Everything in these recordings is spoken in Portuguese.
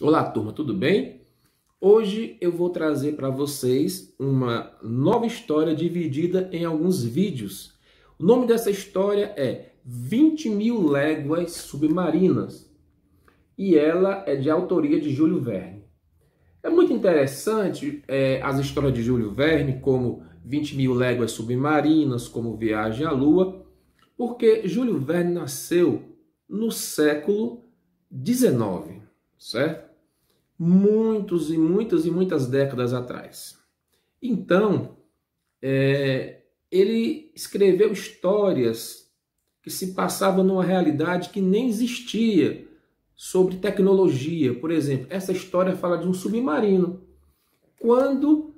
Olá, turma, tudo bem? Hoje eu vou trazer para vocês uma nova história dividida em alguns vídeos. O nome dessa história é 20.000 Léguas Submarinas e ela é de autoria de Júlio Verne. É muito interessante as histórias de Júlio Verne, como 20.000 Léguas Submarinas, como Viagem à Lua, porque Júlio Verne nasceu no século XIX, certo? Muitos e muitas décadas atrás. Então, ele escreveu histórias que se passavam numa realidade que nem existia, sobre tecnologia. Por exemplo, essa história fala de um submarino, quando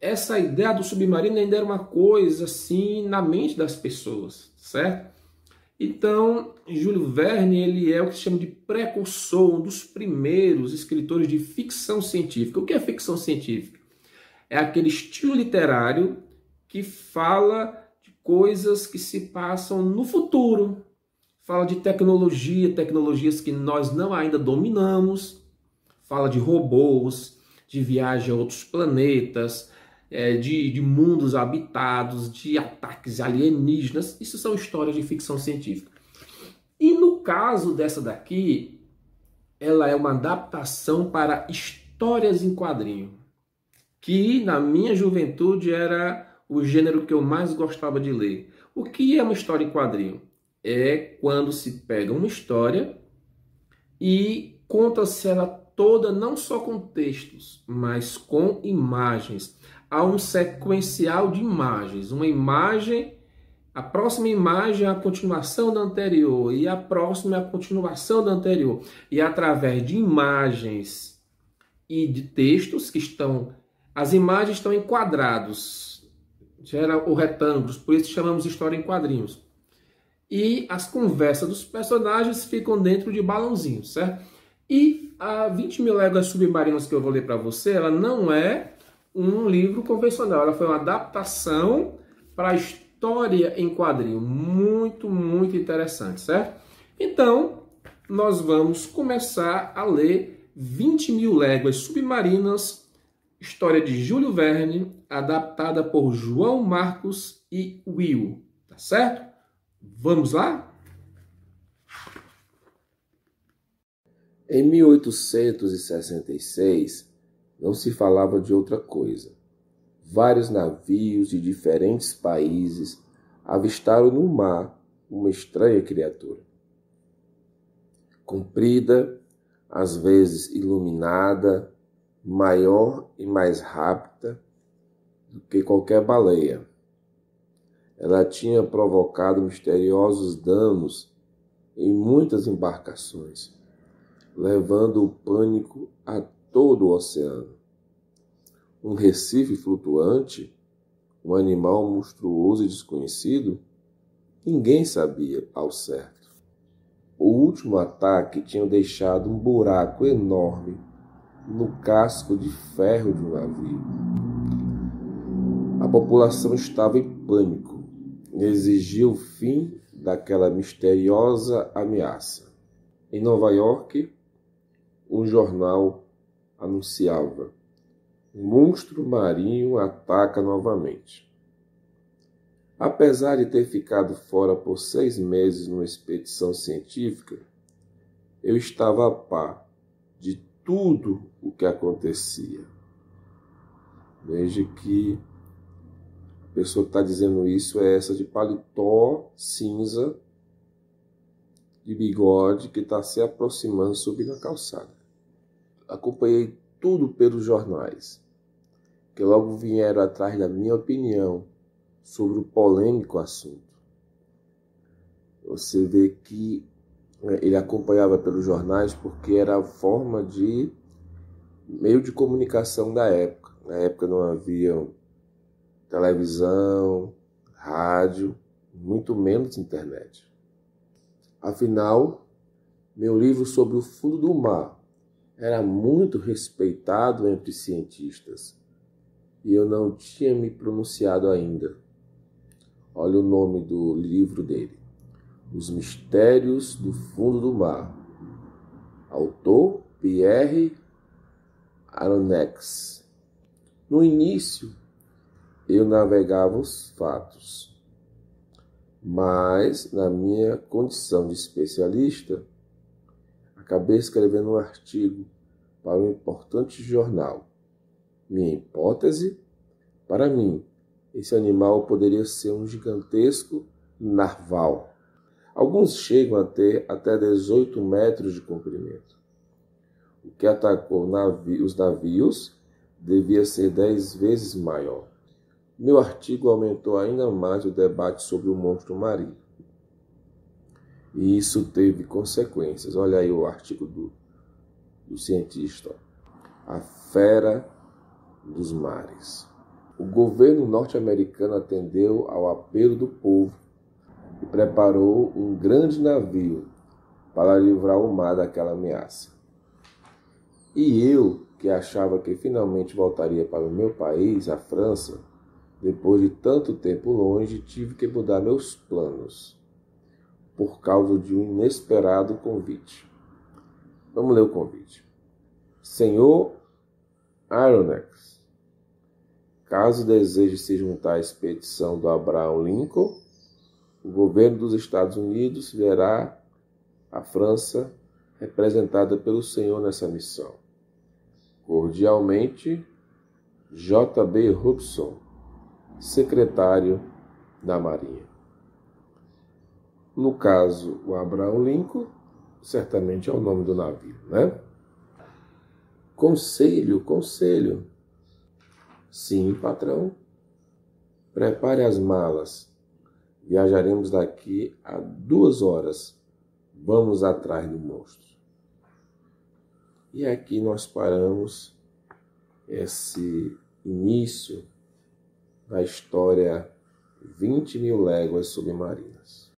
essa ideia do submarino ainda era uma coisa assim na mente das pessoas, certo? Então, Júlio Verne, ele é o que se chama de precursor, um dos primeiros escritores de ficção científica. O que é ficção científica? É aquele estilo literário que fala de coisas que se passam no futuro. Fala de tecnologia, tecnologias que nós não ainda dominamos. Fala de robôs, de viagem a outros planetas, de mundos habitados, de ataques alienígenas. Isso são histórias de ficção científica. E no caso dessa daqui, ela é uma adaptação para histórias em quadrinho, que na minha juventude era o gênero que eu mais gostava de ler. O que é uma história em quadrinho? É quando se pega uma história e conta-se ela toda, não só com textos, mas com imagens. Há um sequencial de imagens. Uma imagem, a próxima imagem é a continuação da anterior, e a próxima é a continuação da anterior. E através de imagens e de textos que estão... As imagens estão em quadrados, ou retângulos, por isso chamamos de história em quadrinhos. E as conversas dos personagens ficam dentro de balãozinhos, certo? E a 20.000 Léguas Submarinas que eu vou ler para você, ela não é um livro convencional, ela foi uma adaptação para a história em quadrinho, muito interessante, certo? Então, nós vamos começar a ler 20.000 Léguas Submarinas, história de Júlio Verne, adaptada por João Marcos e Will, tá certo? Vamos lá? Em 1866, não se falava de outra coisa. Vários navios de diferentes países avistaram no mar uma estranha criatura. Comprida, às vezes iluminada, maior e mais rápida do que qualquer baleia. Ela tinha provocado misteriosos danos em muitas embarcações, levando o pânico a todo o oceano. Um recife flutuante, um animal monstruoso e desconhecido, ninguém sabia ao certo. O último ataque tinha deixado um buraco enorme no casco de ferro de um navio. A população estava em pânico e exigia o fim daquela misteriosa ameaça. Em Nova York, um jornal anunciava: um monstro marinho ataca novamente. Apesar de ter ficado fora por 6 meses numa expedição científica, eu estava a par de tudo o que acontecia. Veja que a pessoa que está dizendo isso é essa de paletó cinza, de bigode, que está se aproximando, subindo a calçada. Acompanhei tudo pelos jornais, que logo vieram atrás da minha opinião sobre o polêmico assunto. Você vê que ele acompanhava pelos jornais porque era a forma de meio de comunicação da época. Na época não havia televisão, rádio, muito menos internet. Afinal, meu livro sobre o fundo do mar era muito respeitado entre cientistas e eu não tinha me pronunciado ainda. Olha o nome do livro dele: Os Mistérios do Fundo do Mar. Autor Pierre Aronnax. No início, eu navegava os fatos, mas, na minha condição de especialista, acabei escrevendo um artigo para um importante jornal. Minha hipótese? Para mim, esse animal poderia ser um gigantesco narval. Alguns chegam a ter até 18 metros de comprimento. O que atacou os navios devia ser 10 vezes maior. Meu artigo aumentou ainda mais o debate sobre o monstro marinho. E isso teve consequências. Olha aí o artigo do cientista. A fera dos mares. O governo norte-americano atendeu ao apelo do povo e preparou um grande navio para livrar o mar daquela ameaça. E eu, que achava que finalmente voltaria para o meu país, a França, depois de tanto tempo longe, tive que mudar meus planos por causa de um inesperado convite. Vamos ler o convite. Senhor Aronnax, caso deseje se juntar à expedição do Abraham Lincoln, o governo dos Estados Unidos verá a França representada pelo Senhor nessa missão. Cordialmente, J.B. Robson, secretário da Marinha. No caso, o Abraham Lincoln, certamente é o nome do navio, né? Conselho. Sim, patrão. Prepare as malas. Viajaremos daqui a 2 horas. Vamos atrás do monstro. E aqui nós paramos esse início da história 20.000 léguas submarinas.